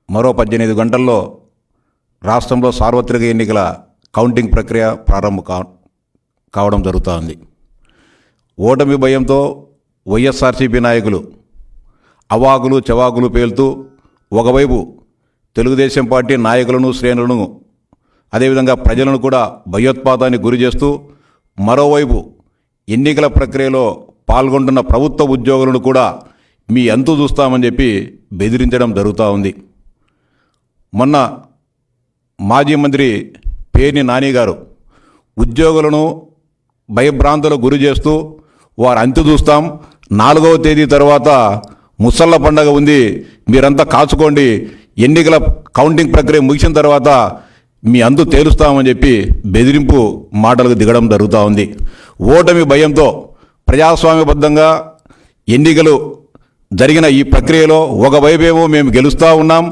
మరో 18 గంటల్లో రాష్ట్రంలో సార్వత్రిక ఎన్నికల కౌంటింగ్ ప్రక్రియ ప్రారంభం కావడం జరుగుతోంది. ఓటమి భయంతో వైఎస్ఆర్సీపీ నాయకులు అవాకులు చవాకులు పేలుతూ ఒకవైపు తెలుగుదేశం పార్టీ నాయకులను శ్రేణులను అదేవిధంగా ప్రజలను కూడా భయోత్పాతానికి గురి చేస్తూ మరోవైపు ఎన్నికల ప్రక్రియలో పాల్గొంటున్న ప్రభుత్వ ఉద్యోగులను కూడా మీ అంతు చూస్తామని చెప్పి బెదిరించడం జరుగుతూ ఉంది. మొన్న మాజీ మంత్రి పేర్ని నాని గారు ఉద్యోగులను భయభ్రాంతులకు గురి చేస్తూ వారు అంతు చూస్తాం, 4వ తేదీ తర్వాత ముసళ్ళ పండగ ఉంది, మీరంతా కాచుకోండి, ఎన్నికల కౌంటింగ్ ప్రక్రియ ముగిసిన తర్వాత మీ అంతు తేలుస్తామని చెప్పి బెదిరింపు మాటలకు దిగడం జరుగుతూ ఉంది. ఓటమి భయంతో ప్రజాస్వామ్యబద్ధంగా ఎన్నికలు జరిగిన ఈ ప్రక్రియలో ఒకవైపేమో మేము గెలుస్తూ ఉన్నాం,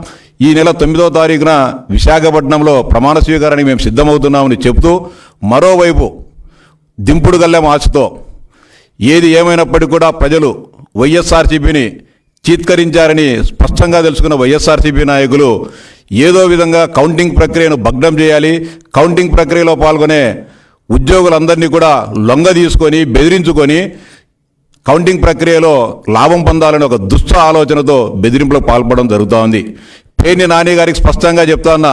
ఈ నెల 9వ తారీఖున విశాఖపట్నంలో ప్రమాణ స్వీకారానికి మేము సిద్ధమవుతున్నామని చెప్తూ మరోవైపు దింపుడు గల్లెం ఆశతో ఏది ఏమైనప్పటికీ కూడా ప్రజలు వైఎస్ఆర్సీపీని చీత్కరించారని స్పష్టంగా తెలుసుకున్న వైఎస్ఆర్సీపీ నాయకులు ఏదో విధంగా కౌంటింగ్ ప్రక్రియను భగ్నం చేయాలి, కౌంటింగ్ ప్రక్రియలో పాల్గొనే ఉద్యోగులందరినీ కూడా లొంగ తీసుకొని బెదిరించుకొని కౌంటింగ్ ప్రక్రియలో లాభం పొందాలని ఒక దుష్ట ఆలోచనతో బెదిరింపులకు పాల్పడడం జరుగుతోంది. పేర్ని నాని గారికి స్పష్టంగా చెప్తాన్నా,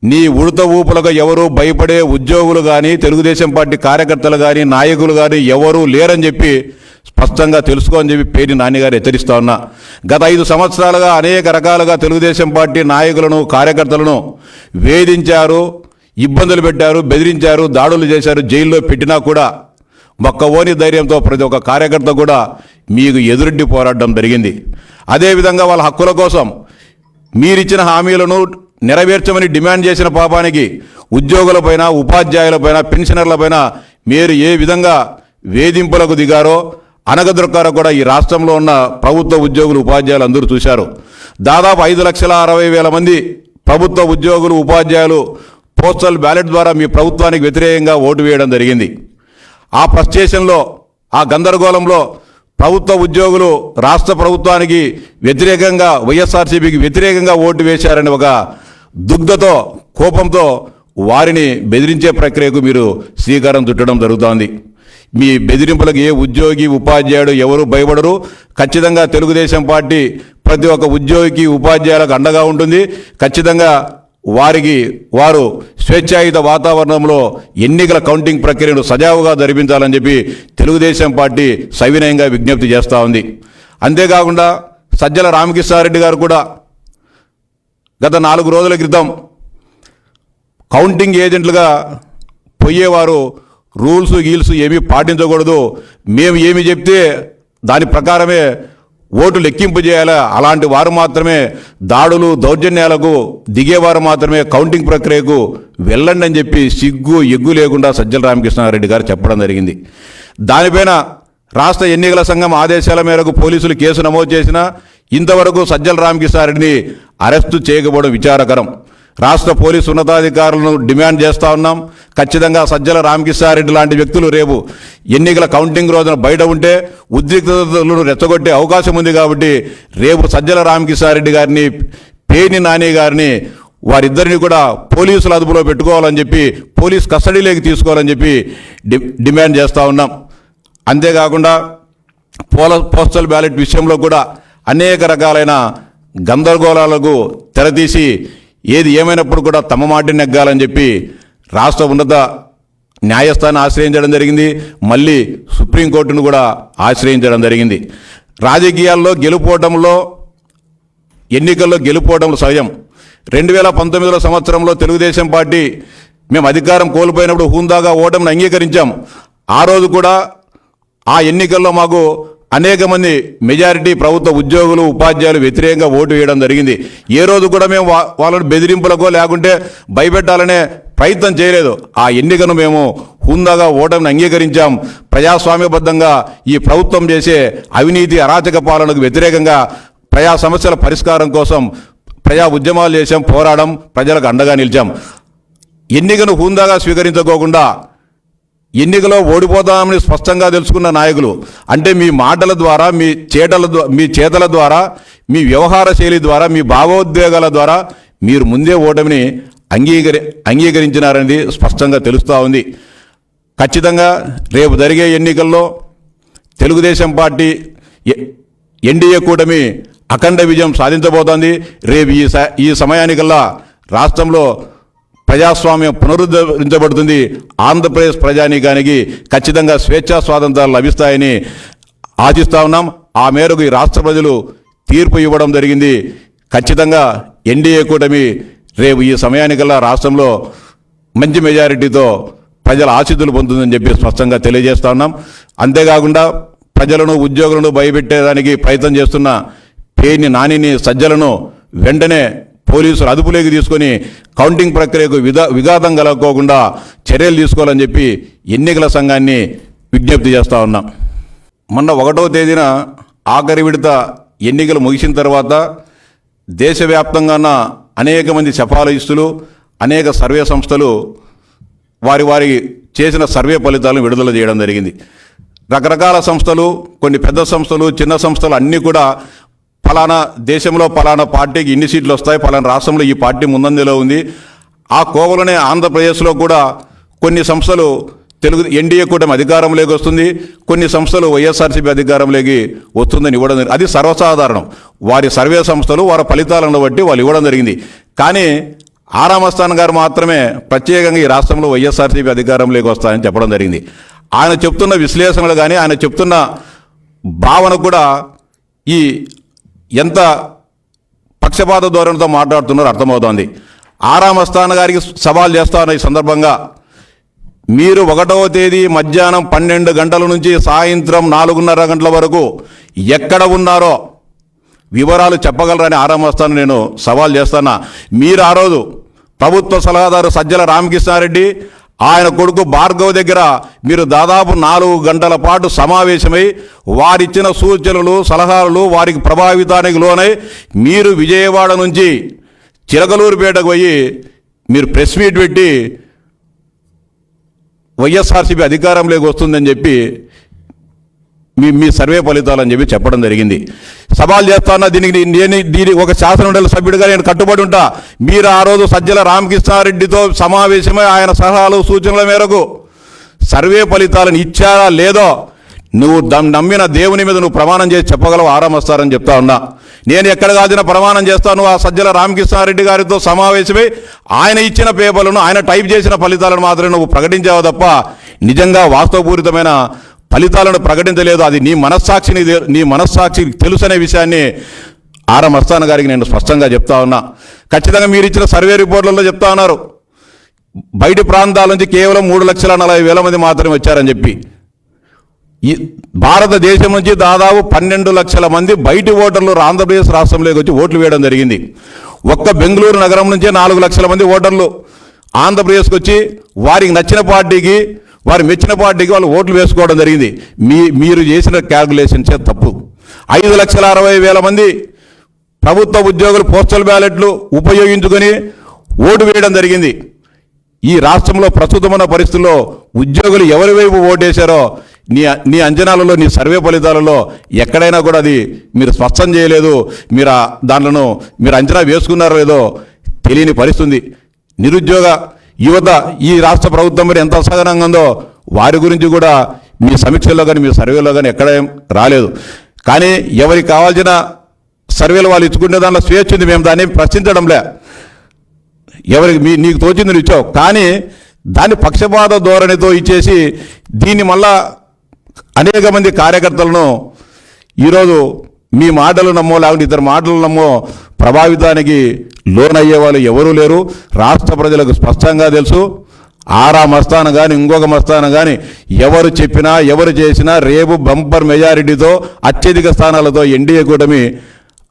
నీ ఉడత ఊపులకు ఎవరు భయపడే ఉద్యోగులు కానీ తెలుగుదేశం పార్టీ కార్యకర్తలు కానీ నాయకులు కానీ ఎవరూ లేరని చెప్పి స్పష్టంగా తెలుసుకోని చెప్పి పేర్ని నాని గారు హెచ్చరిస్తా ఉన్నా. గత 5 సంవత్సరాలుగా అనేక రకాలుగా తెలుగుదేశం పార్టీ నాయకులను కార్యకర్తలను వేధించారు, ఇబ్బందులు పెట్టారు, బెదిరించారు, దాడులు చేశారు, జైల్లో పెట్టినా కూడా మొక్కవోని ధైర్యంతో ప్రతి ఒక్క కార్యకర్త కూడా మీకు ఎదురెడ్డి పోరాడడం జరిగింది. అదేవిధంగా వాళ్ళ హక్కుల కోసం మీరిచ్చిన హామీలను నెరవేర్చమని డిమాండ్ చేసిన పాపానికి ఉద్యోగులపైన, ఉపాధ్యాయులపైన, పెన్షనర్లపైన మీరు ఏ విధంగా వేధింపులకు దిగారో అనగదొక్కారో కూడా ఈ రాష్ట్రంలో ఉన్న ప్రభుత్వ ఉద్యోగులు, ఉపాధ్యాయులు అందరూ చూశారు. దాదాపు 5,60,000 మంది ప్రభుత్వ ఉద్యోగులు, ఉపాధ్యాయులు పోస్టల్ బ్యాలెట్ ద్వారా మీ ప్రభుత్వానికి వ్యతిరేకంగా ఓటు వేయడం జరిగింది. ఆ ఫ్రస్ట్రేషన్లో, ఆ గందరగోళంలో ప్రభుత్వ ఉద్యోగులు రాష్ట్ర ప్రభుత్వానికి వ్యతిరేకంగా, వైఎస్ఆర్సీపీకి వ్యతిరేకంగా ఓటు వేశారని ఒక దుగ్ధతో, కోపంతో వారిని బెదిరించే ప్రక్రియకు మీరు శ్రీకారం చుట్టడం జరుగుతోంది. మీ బెదిరింపులకు ఏ ఉద్యోగి, ఉపాధ్యాయుడు ఎవరు భయపడరు. ఖచ్చితంగా తెలుగుదేశం పార్టీ ప్రతి ఒక్క ఉద్యోగికి, ఉపాధ్యాయులకు అండగా ఉంటుంది. ఖచ్చితంగా వారు స్వేచ్ఛాయుత వాతావరణంలో ఎన్నికల కౌంటింగ్ ప్రక్రియను సజావుగా జరిపించాలని చెప్పి తెలుగుదేశం పార్టీ సవినయంగా విజ్ఞప్తి చేస్తూ ఉంది. అంతేకాకుండా సజ్జల రామకృష్ణారెడ్డి గారు కూడా గత 4 రోజుల క్రితం కౌంటింగ్ ఏజెంట్లుగా పోయేవారు రూల్స్ గీల్స్ ఏమీ పాటించకూడదు, మేము ఏమి చెప్తే దాని ప్రకారమే ఓటు లెక్కింపు చేయాలి, అలాంటి వారు మాత్రమే దాడులు దౌర్జన్యాలకు దిగేవారు మాత్రమే కౌంటింగ్ ప్రక్రియకు వెళ్ళండి అని చెప్పి సిగ్గు ఎగ్గు లేకుండా సజ్జల రామకృష్ణారెడ్డి గారు చెప్పడం జరిగింది. దానిపైన రాష్ట్ర ఎన్నికల సంఘం ఆదేశాల మేరకు పోలీసులు కేసు నమోదు చేసినా ఇంతవరకు సజ్జల రామకృష్ణారెడ్డిని అరెస్టు చేయకపోవడం విచారకరం. రాష్ట్ర పోలీసు ఉన్నతాధికారులను డిమాండ్ చేస్తూ ఉన్నాం, ఖచ్చితంగా సజ్జల రామకృష్ణారెడ్డి లాంటి వ్యక్తులు రేపు ఎన్నికల కౌంటింగ్ రోజున బయట ఉంటే ఉద్రిక్తతలను రెచ్చగొట్టే అవకాశం ఉంది. కాబట్టి రేపు సజ్జల రామకృష్ణారెడ్డి గారిని, పేర్ని నాని గారిని, వారిద్దరిని కూడా పోలీసుల అదుపులో పెట్టుకోవాలని చెప్పి, పోలీస్ కస్టడీలోకి తీసుకోవాలని చెప్పి డిమాండ్ చేస్తూ ఉన్నాం. అంతేకాకుండా పోస్టల్ బ్యాలెట్ విషయంలో కూడా అనేక రకాలైన గందరగోళాలకు తెరతీసి ఏది ఏమైనప్పుడు కూడా తమ మాట నెగ్గాలని చెప్పి రాష్ట్ర ఉన్నత న్యాయస్థానాన్ని ఆశ్రయించడం జరిగింది. మళ్ళీ సుప్రీంకోర్టును కూడా ఆశ్రయించడం జరిగింది. రాజకీయాల్లో గెలుపోవడంలో, ఎన్నికల్లో గెలుపోవడం సహజం. 2019 సంవత్సరంలో తెలుగుదేశం పార్టీ మేము అధికారం కోల్పోయినప్పుడు హుందాగా ఓటమిని అంగీకరించాం. ఆ రోజు కూడా ఆ ఎన్నికల్లో మాకు అనేక మంది మెజారిటీ ప్రభుత్వ ఉద్యోగులు, ఉపాధ్యాయులు వ్యతిరేకంగా ఓటు వేయడం జరిగింది. ఏ రోజు కూడా మేము వాళ్ళని బెదిరింపులకో లేకుంటే భయపెట్టాలనే ప్రయత్నం చేయలేదు. ఆ ఎన్నికను మేము హుందాగా ఓటమిని అంగీకరించాం. ప్రజాస్వామ్యబద్ధంగా ఈ ప్రభుత్వం చేసే అవినీతి, అరాచక పాలనకు వ్యతిరేకంగా ప్రజా సమస్యల పరిష్కారం కోసం ప్రజా ఉద్యమాలు చేశాం, పోరాడం, ప్రజలకు అండగా నిలిచాం. ఎన్నికను హుందాగా స్వీకరించుకోకుండా ఎన్నికలో ఓడిపోతామని స్పష్టంగా తెలుసుకున్న నాయకులు, అంటే మీ మాటల ద్వారా, మీ చేతల ద్వారా, మీ వ్యవహార శైలి ద్వారా, మీ భావోద్వేగాల ద్వారా మీరు ముందే ఓటమిని అంగీకరించినారనేది స్పష్టంగా తెలుస్తూ ఉంది. ఖచ్చితంగా రేపు జరిగే ఎన్నికల్లో తెలుగుదేశం పార్టీ ఎన్డీఏ కూటమి అఖండ విజయం సాధించబోతోంది. రేపు ఈ సమయానికల్లా రాష్ట్రంలో ప్రజాస్వామ్యం పునరుద్ధరించబడుతుంది. ఆంధ్రప్రదేశ్ ప్రజానీకానికి ఖచ్చితంగా స్వేచ్ఛా స్వాతంత్రాలు లభిస్తాయని ఆశిస్తూ ఉన్నాం. ఆ మేరకు ఈ రాష్ట్ర ప్రజలు తీర్పు ఇవ్వడం జరిగింది. ఖచ్చితంగా ఎన్డీఏ కూటమి రేపు ఈ సమయానికల్లా రాష్ట్రంలో మంచి మెజారిటీతో ప్రజల ఆశీస్సులు పొందుతుందని చెప్పి స్పష్టంగా తెలియజేస్తా ఉన్నాం. అంతేకాకుండా ప్రజలను, ఉద్యోగులను భయపెట్టేదానికి ప్రయత్నం చేస్తున్న పేర్ని నానిని, సజ్జలను వెంటనే పోలీసులు అదుపులోకి తీసుకొని కౌంటింగ్ ప్రక్రియకు విఘాతం కలగకోకుండా చర్యలు తీసుకోవాలని చెప్పి ఎన్నికల సంఘాన్ని విజ్ఞప్తి చేస్తూ ఉన్నాం. మొన్న 1వ తేదీన ఆఖరి విడత ఎన్నికలు ముగిసిన తర్వాత దేశవ్యాప్తంగా ఉన్న అనేక మంది సెఫాలజిస్టులు, అనేక సర్వే సంస్థలు వారి చేసిన సర్వే ఫలితాలను విడుదల చేయడం జరిగింది. రకరకాల సంస్థలు, కొన్ని పెద్ద సంస్థలు, చిన్న సంస్థలు అన్నీ కూడా ఫలానా దేశంలో ఫలానా పార్టీకి ఇన్ని సీట్లు వస్తాయి, ఫలానా రాష్ట్రంలో ఈ పార్టీ ముందంజలో ఉంది. ఆ కోవలోనే ఆంధ్రప్రదేశ్లో కూడా కొన్ని సంస్థలు ఎన్డీఏ కూటమి అధికారంలోకి వస్తుంది, కొన్ని సంస్థలు వైఎస్ఆర్సీపీ అధికారంలోకి వస్తుందని ఇవ్వడం జరిగింది. అది సర్వసాధారణం. వారి సర్వే సంస్థలు వారి ఫలితాలను బట్టి వాళ్ళు ఇవ్వడం జరిగింది. కానీ ఆరామస్థాన్ గారు మాత్రమే ప్రత్యేకంగా ఈ రాష్ట్రంలో వైఎస్ఆర్సీపీ అధికారంలోకి వస్తాయని చెప్పడం జరిగింది. ఆయన చెప్తున్న విశ్లేషణలు కానీ, ఆయన చెప్తున్న భావన కూడా ఎంత పక్షపాత ధోరణితో మాట్లాడుతున్నారో అర్థమవుతోంది. ఆరామస్థాన్ గారికి సవాల్ చేస్తాను ఈ సందర్భంగా, మీరు 1వ తేదీ మధ్యాహ్నం 12 గంటల నుంచి సాయంత్రం 4:30 గంటల వరకు ఎక్కడ ఉన్నారో వివరాలు చెప్పగలరని ఆరామస్థాన్ నేను సవాల్ చేస్తున్నా. మీరు ఆ రోజు ప్రభుత్వ సలహాదారు సజ్జల రామకృష్ణారెడ్డి, ఆయన కొడుకు భార్గవ్ దగ్గర మీరు దాదాపు 4 గంటల పాటు సమావేశమై వారిచ్చిన సూచనలు, సలహాలు వారికి ప్రభావితానికి లోనై మీరు విజయవాడ నుంచి చిలకలూరుపేటకు పోయి మీరు ప్రెస్ మీట్ పెట్టి వైఎస్ఆర్సీపీ అధికారంలోకి వస్తుందని చెప్పి మీ సర్వే ఫలితాలని చెప్పి చెప్పడం జరిగింది. సవాల్ చేస్తాను, దీనికి ఒక శాసనమండలి సభ్యుడిగా నేను కట్టుబడి ఉంటా. మీరు ఆ రోజు సజ్జల రామకృష్ణారెడ్డితో సమావేశమై ఆయన సలహాలు, సూచనల మేరకు సర్వే ఫలితాలను ఇచ్చారా లేదో నువ్వు నమ్మిన దేవుని మీద నువ్వు ప్రమాణం చేసి చెప్పగలవు ఆరామస్తారని చెప్తా ఉన్నా. నేను ఎక్కడ కాల్చిన ప్రమాణం చేస్తాను, ఆ సజ్జల రామకృష్ణారెడ్డి గారితో సమావేశమై ఆయన ఇచ్చిన పేపర్లను, ఆయన టైప్ చేసిన ఫలితాలను మాత్రమే నువ్వు ప్రకటించావు తప్ప నిజంగా వాస్తవపూరితమైన ఫలితాలను ప్రకటించలేదు. అది నీ మనస్సాక్షికి తెలుసనే విషయాన్ని ఆరామస్థాన్ గారికి నేను స్పష్టంగా చెప్తా ఉన్నా. ఖచ్చితంగా మీరు ఇచ్చిన సర్వే రిపోర్ట్లలో చెప్తా ఉన్నారు బయటి ప్రాంతాల నుంచి కేవలం 3,40,000 మంది మాత్రమే వచ్చారని చెప్పి. ఈ భారతదేశం నుంచి దాదాపు 12 లక్షల మంది బయటి ఓటర్లు ఆంధ్రప్రదేశ్ రాష్ట్రంలోకి వచ్చి ఓట్లు వేయడం జరిగింది. ఒక్క బెంగళూరు నగరం నుంచే 4 లక్షల మంది ఓటర్లు ఆంధ్రప్రదేశ్కి వచ్చి వారికి నచ్చిన పార్టీకి, వారు మెచ్చిన పార్టీకి వాళ్ళు ఓట్లు వేసుకోవడం జరిగింది. మీరు చేసిన క్యాల్కులేషన్సే తప్పు. 5,60,000 మంది ప్రభుత్వ ఉద్యోగులు పోస్టల్ బ్యాలెట్లు ఉపయోగించుకొని ఓటు వేయడం జరిగింది. ఈ రాష్ట్రంలో ప్రస్తుతమైన పరిస్థితుల్లో ఉద్యోగులు ఎవరి వైపు ఓటేశారో నీ అంచనాలలో, నీ సర్వే ఫలితాలలో ఎక్కడైనా కూడా అది మీరు స్పష్టం చేయలేదు. దాంట్లో మీరు అంచనా వేసుకున్నారో లేదో తెలియని పరిస్థితి. నిరుద్యోగ యువత ఈ రాష్ట్ర ప్రభుత్వం మరి ఎంత అసహనంగా ఉందో వారి గురించి కూడా మీ సమీక్షల్లో కానీ, మీ సర్వేలో కానీ ఎక్కడ రాలేదు. కానీ ఎవరికి కావాల్సిన సర్వేలు వాళ్ళు ఇచ్చుకునే దాంట్లో స్వేచ్ఛ ఉంది, మేము దాన్ని ప్రశ్నించడంలే. ఎవరికి నీకు తోచింది నువ్వు ఇచ్చావు, కానీ దాన్ని పక్షపాత ధోరణితో ఇచ్చేసి దీన్ని మళ్ళా అనేక మంది కార్యకర్తలను ఈరోజు మీ మాటలు నమ్మో లేకుంటే ఇతర మాటలు నమ్మో ప్రభావితానికి లోనయ్యే వాళ్ళు ఎవరూ లేరు. రాష్ట్ర ప్రజలకు స్పష్టంగా తెలుసు. మస్తాన్ కానీ ఇంకొక మస్తాన్ కానీ ఎవరు చెప్పినా, ఎవరు చేసినా రేపు బంపర్ మెజారిటీతో అత్యధిక స్థానాలతో ఎన్డీఏ కూటమి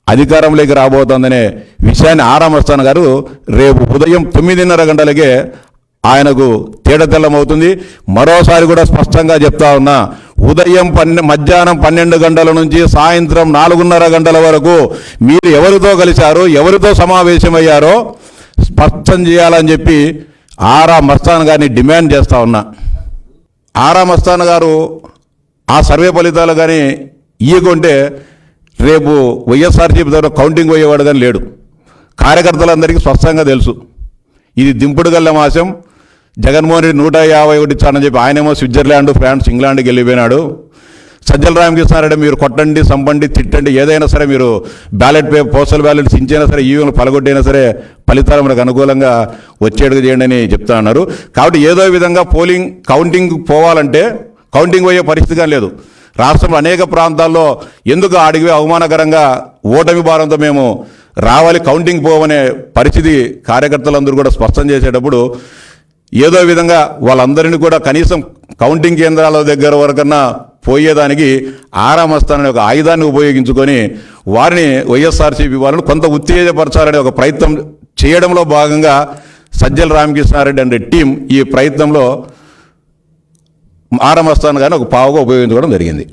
అధికారంలోకి రాబోతోందనే విషయాన్ని మస్తాన్ గారు రేపు ఉదయం 9:30 గంటలకే ఆయనకు తేటతెల్లమవుతుంది. మరోసారి కూడా స్పష్టంగా చెప్తా ఉన్నా, ఉదయం మధ్యాహ్నం 12 గంటల నుంచి సాయంత్రం 4:30 గంటల వరకు మీరు ఎవరితో కలిశారో, ఎవరితో సమావేశమయ్యారో స్పష్టం చేయాలని చెప్పి మస్తాన్ గారిని డిమాండ్ చేస్తా ఉన్నా. ఆరా మస్తాన్ గారు ఆ సర్వే ఫలితాలు కానీ ఇయ్యకుంటే రేపు వైఎస్ఆర్సీపీ ద్వారా కౌంటింగ్ పోయేవాడు కానీ లేడు. కార్యకర్తలందరికీ స్పష్టంగా తెలుసు ఇది దింపుడు గల్ల మాసం. జగన్మోహన్ రెడ్డి 151 ఇచ్చానని చెప్పి ఆయనేమో స్విట్జర్లాండ్, ఫ్రాన్స్, ఇంగ్లాండ్కి వెళ్ళిపోయినాడు. సజ్జల రామకృష్ణారెడ్డి మీరు కొట్టండి, సంపండి, తిట్టండి, ఏదైనా సరే మీరు బ్యాలెట్ పోస్టల్ బ్యాలెట్ సించైనా సరే, ఈవీఎంలు పలగొట్టైనా సరే ఫలితాలు మనకు అనుకూలంగా వచ్చేట్టుగా చేయండి అని చెప్తా ఉన్నారు. కాబట్టి ఏదో విధంగా కౌంటింగ్ పోవాలంటే కౌంటింగ్ పోయే పరిస్థితి కానీ లేదు. రాష్ట్రంలో అనేక ప్రాంతాల్లో ఎందుకు అడిగి అవమానకరంగా ఓటమి భారంతో మేము రావాలి, కౌంటింగ్ పోవనే పరిస్థితి కార్యకర్తలందరూ కూడా స్పష్టం చేసేటప్పుడు ఏదో విధంగా వాళ్ళందరినీ కూడా కనీసం కౌంటింగ్ కేంద్రాల దగ్గర వరకన్నా పోయేదానికి ఆరా మస్తాన్ అనే ఒక ఆయుధాన్ని ఉపయోగించుకొని వారిని వైఎస్ఆర్సీపీ వారిని కొంత ఉత్తేజపరచాలనే ఒక ప్రయత్నం చేయడంలో భాగంగా సజ్జల రామకృష్ణారెడ్డి అనే టీం ఈ ప్రయత్నంలో ఆరా మస్తాన్ గారిని ఒక పావుగా ఉపయోగించుకోవడం జరిగింది.